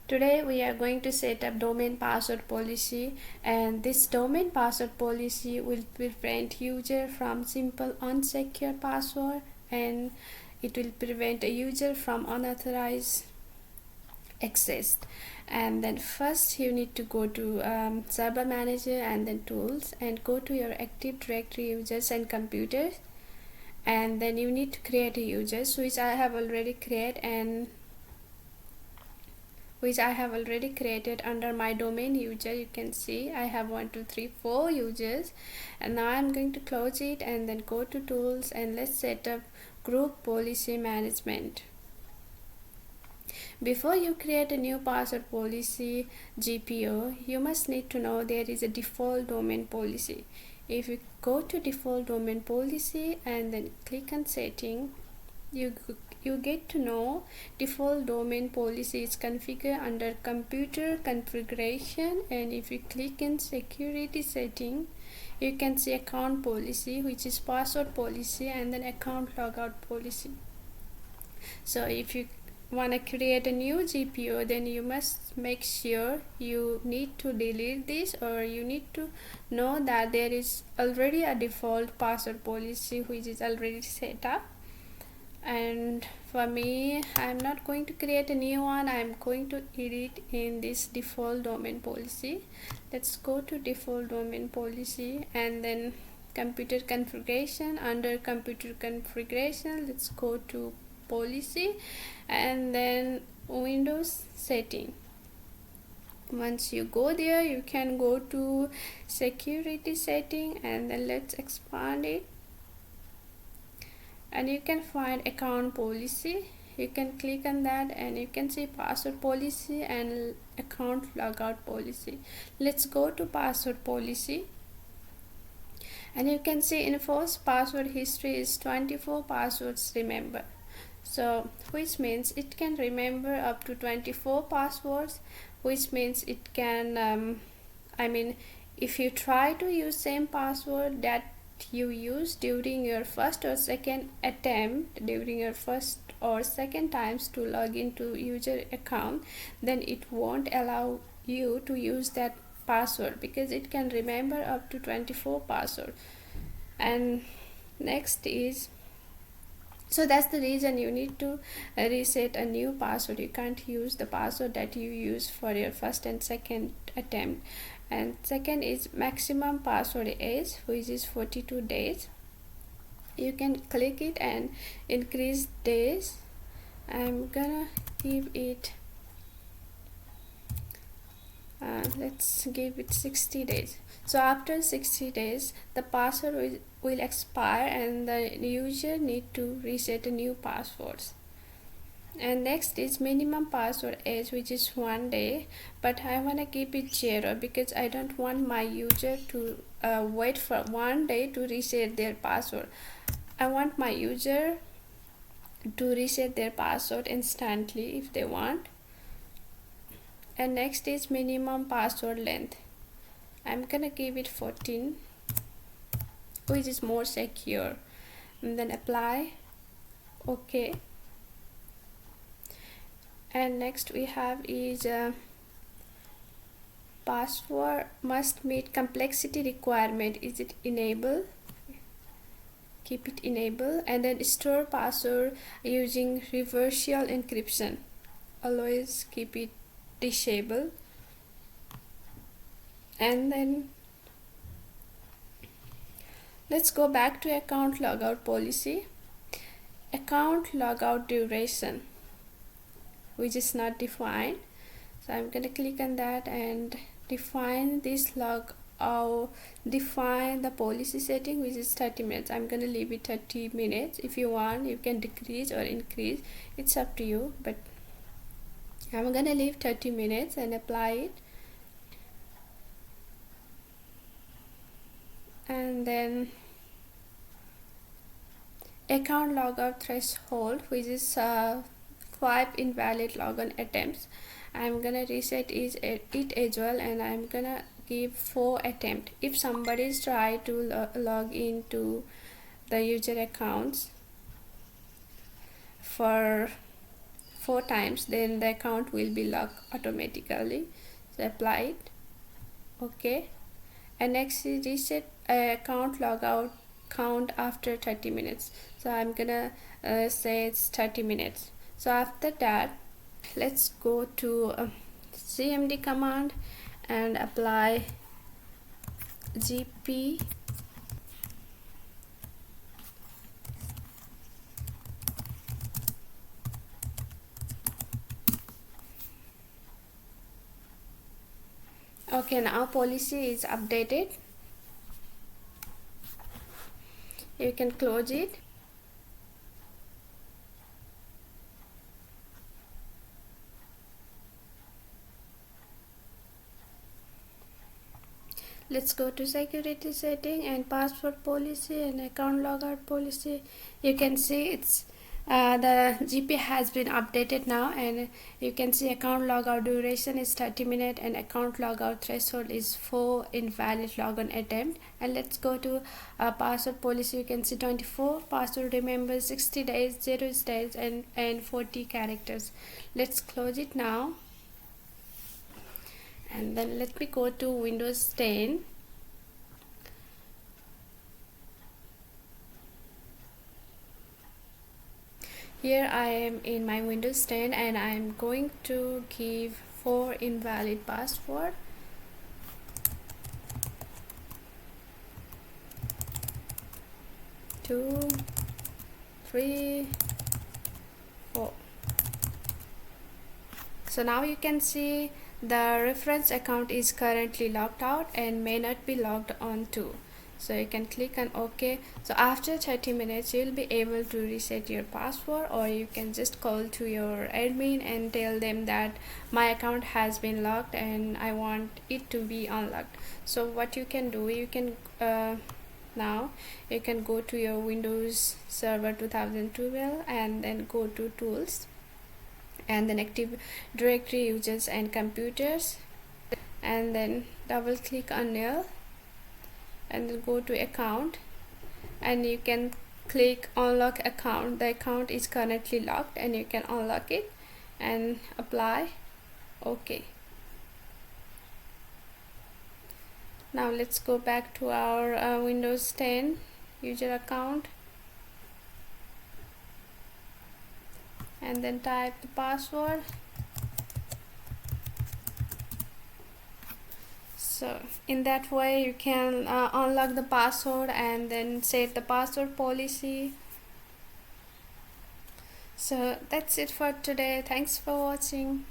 Today we are going to set up domain password policy, and this domain password policy will prevent user from simple unsecure password, and it will prevent a user from unauthorized access. And then first you need to go to server manager and then tools, and go to your active directory users and computers, and then you need to create a user, which I have already created under my domain user. You can see I have 1 2 3 4 users, and now I'm going to close it and then go to tools, and let's set up group policy management. Before you create a new password policy GPO, you must need to know there is a default domain policy. If you go to default domain policy and then click on setting, you get to know default domain policy is configured under computer configuration, and if you click in security setting, you can see account policy, which is password policy, and then account logout policy. So if you want to create a new GPO, then you must make sure you need to delete this, or you need to know that there is already a default password policy which is already set up. And for me, I'm not going to create a new one. I'm going to edit in this default domain policy. Let's go to default domain policy and then computer configuration. Under computer configuration, let's go to policy and then Windows setting. Once you go there, you can go to security setting, and then let's expand it, and you can find account policy. You can click on that and you can see password policy and account logout policy. Let's go to password policy, and you can see enforced password history is 24 passwords remember. So which means it can remember up to 24 passwords, which means it can if you try to use same password that you use during your first or second times to log into user account, then it won't allow you to use that password because it can remember up to 24 password. And next is, so that's the reason you need to reset a new password. You can't use the password that you use for your first and second attempt. And second is maximum password age, which is 42 days. You can click it and increase days. I'm gonna give it let's give it 60 days. So after 60 days the password will expire and the user need to reset a new passwords. And next is minimum password age, which is 1 day, but I want to keep it 0 because I don't want my user to wait for 1 day to reset their password. I want my user to reset their password instantly if they want. And next is minimum password length. I'm gonna give it 14, which is more secure, and then apply. Okay. And next we have is password must meet complexity requirement. Is it enable? Keep it enable. And then store password using reversal encryption, always keep it disable. And then let's go back to account logout policy. Account logout duration, which is not defined, so I'm going to click on that and define this logout. Define the policy setting, which is 30 minutes. I'm going to leave it 30 minutes. If you want, you can decrease or increase, it's up to you, but I'm going to leave 30 minutes and apply it. And then account logout threshold, which is 5 invalid login attempts. I'm gonna reset it as well, and I'm gonna give 4 attempts. If somebody's try to log into the user accounts for 4 times, then the account will be locked automatically. So apply it. Okay. And next is reset account logout count after 30 minutes. So I'm gonna say it's 30 minutes. So after that, let's go to cmd command and apply gp Okay, now policy is updated. You can close it. Let's go to security setting and password policy and account logout policy. You can see it's the GP has been updated now, and you can see account logout duration is 30 minutes and account logout threshold is 4 invalid logon attempt. And let's go to password policy. You can see 24 password remember 60 days 0 days and 40 characters. Let's close it now. And then let me go to Windows 10. Here I am in my Windows 10 and I'm going to give 4 invalid password. 2, 3, 4. So now you can see the reference account is currently logged out and may not be logged on too. So you can click on OK. So after 30 minutes you'll be able to reset your password, or you can just call to your admin and tell them that my account has been locked and I want it to be unlocked. So what you can do, you can now you can go to your Windows Server 2012 and then go to Tools and then Active Directory Users and Computers, and then double click on Nil and then go to Account, and you can click Unlock Account. The account is currently locked and you can unlock it and apply OK. Now let's go back to our Windows 10 user account and then type the password. So in that way you can unlock the password and then set the password policy. So that's it for today. Thanks for watching.